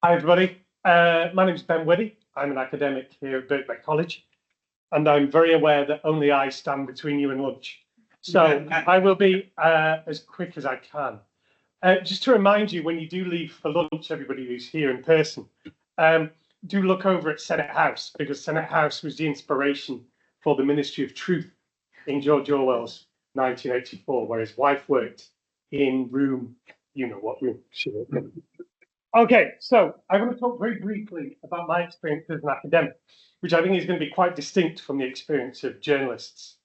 Hi, everybody. My name is Ben Whitty. I'm an academic here at Birkbeck College, and I'm very aware that only I stand between you and lunch. So I will be as quick as I can. Just to remind you, when you do leave for lunch, everybody who's here in person, do look over at Senate House, because Senate House was the inspiration for the Ministry of Truth in George Orwell's 1984, where his wife worked in room, you know what room she worked in. Okay, so I'm going to talk very briefly about my experience as an academic, which I think is going to be quite distinct from the experience of journalists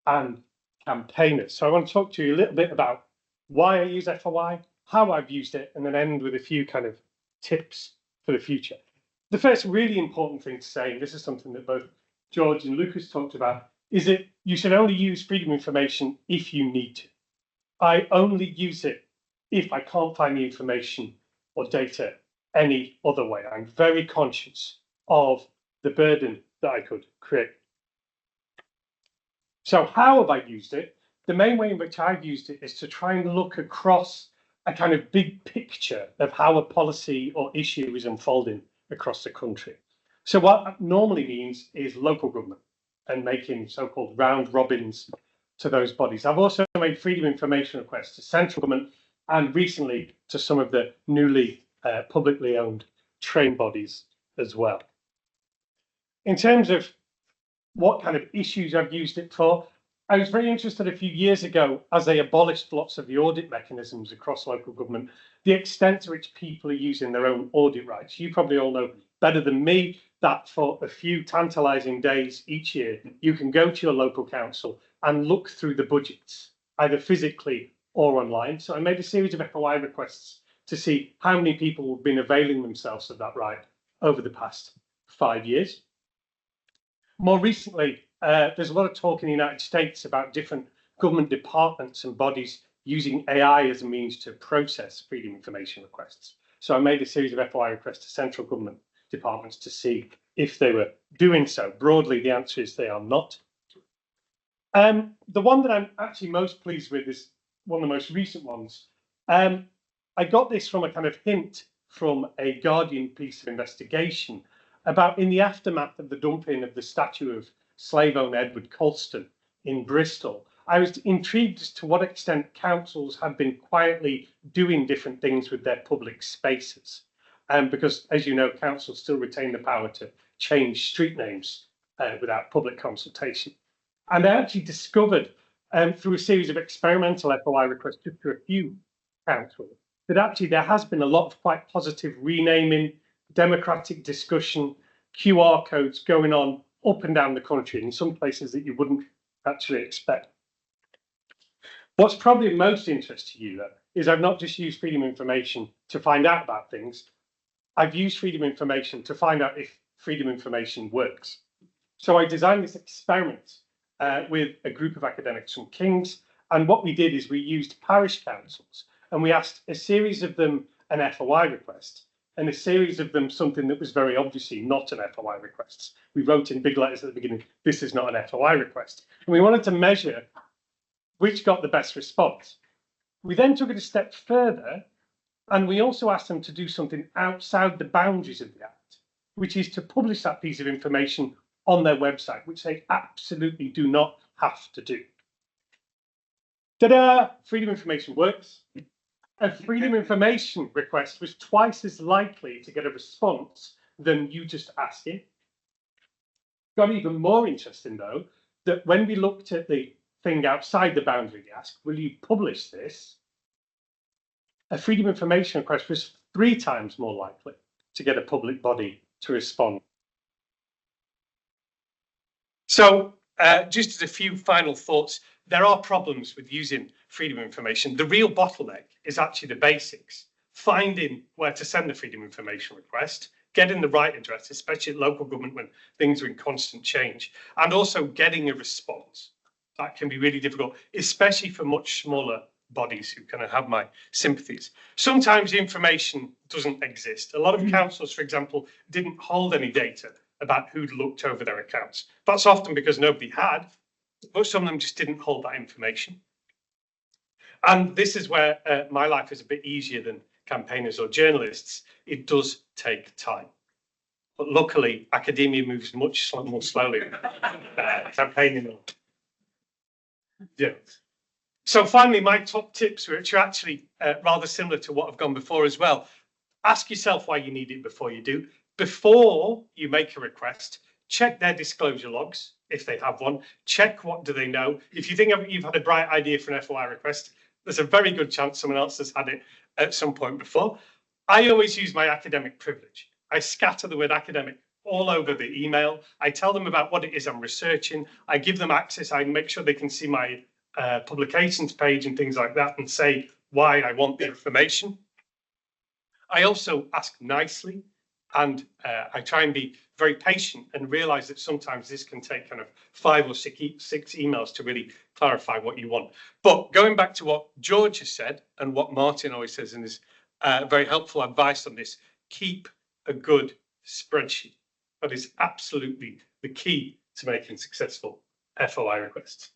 and campaigners. So I want to talk to you a little bit about why I use FOI, how I've used it, and then end with a few kind of tips for the future. The first really important thing to say, and this is something that both George and Lucas talked about, is that you should only use freedom of information if you need to. I only use it if I can't find the information or data any other way. I'm very conscious of the burden that I could create. So how have I used it? The main way in which I've used it is to try and look across a kind of big picture of how a policy or issue is unfolding across the country. So what that normally means is local government and making so-called round robins to those bodies. I've also made freedom of information requests to central government and recently to some of the newly publicly owned train bodies as well. In terms of what kind of issues I've used it for, I was very interested a few years ago as they abolished lots of the audit mechanisms across local government, the extent to which people are using their own audit rights. You probably all know better than me that for a few tantalising days each year, you can go to your local council and look through the budgets, either physically or online. So I made a series of FOI requests to see how many people have been availing themselves of that right over the past 5 years. More recently, there's a lot of talk in the United States about different government departments and bodies using AI as a means to process freedom of information requests. So I made a series of FOI requests to central government departments to see if they were doing so. Broadly, the answer is they are not. The one that I'm actually most pleased with is one of the most recent ones. I got this from a kind of hint from a Guardian piece of investigation about in the aftermath of the dumping of the statue of slave owner Edward Colston in Bristol. I was intrigued as to what extent councils have been quietly doing different things with their public spaces. Because, as you know, councils still retain the power to change street names without public consultation. And I actually discovered through a series of experimental FOI requests just to a few councils that actually there has been a lot of quite positive renaming, democratic discussion, QR codes going on up and down the country in some places that you wouldn't actually expect. What's probably most interest to you, though, is I've not just used freedom of information to find out about things. I've used freedom of information to find out if freedom of information works. So I designed this experiment with a group of academics from King's. And what we did is we used parish councils and we asked a series of them an FOI request and a series of them something that was very obviously not an FOI request. We wrote in big letters at the beginning, this is not an FOI request. And we wanted to measure which got the best response. We then took it a step further and we also asked them to do something outside the boundaries of the Act, which is to publish that piece of information on their website, which they absolutely do not have to do. Ta-da! Freedom of information works. A freedom of information request was twice as likely to get a response than you just asking. Got even more interesting, though, that when we looked at the thing outside the boundary of the ask, will you publish this? A freedom of information request was 3 times more likely to get a public body to respond. So just as a few final thoughts, there are problems with using freedom of information. The real bottleneck is actually the basics, finding where to send the freedom of information request, getting the right address, especially at local government when things are in constant change, and also getting a response. That can be really difficult, especially for much smaller bodies who kind of have my sympathies. Sometimes the information doesn't exist. A lot of councils, for example, didn't hold any data about who'd looked over their accounts. That's often because nobody had, but some of them just didn't hold that information. And this is where my life is a bit easier than campaigners or journalists, it does take time. But luckily, academia moves much more slowly than campaigning. Yeah. So finally, my top tips, which are actually rather similar to what I've gone before as well. Ask yourself why you need it before you do. Before you make a request, check their disclosure logs, if they have one. Check what do they know. If you think you've had a bright idea for an FOI request, there's a very good chance someone else has had it at some point before. I always use my academic privilege. I scatter the word academic all over the email. I tell them about what it is I'm researching. I give them access. I make sure they can see my publications page and things like that and say why I want the information. I also ask nicely, and I try and be very patient and realize that sometimes this can take kind of 5 or 6 emails to really clarify what you want. But going back to what George has said and what Martin always says in his very helpful advice on this, keep a good spreadsheet. That is absolutely the key to making successful FOI requests.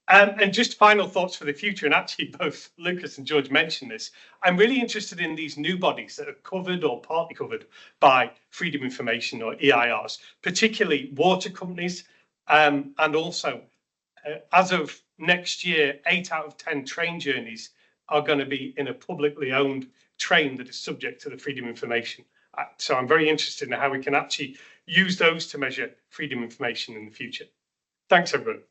And just final thoughts for the future, and actually both Lucas and George mentioned this. I'm really interested in these new bodies that are covered or partly covered by Freedom of Information or EIRs, particularly water companies, and also as of next year, 8 out of 10 train journeys are going to be in a publicly owned train that is subject to the Freedom of Information Act. So I'm very interested in how we can actually use those to measure freedom of information in the future. Thanks, everyone.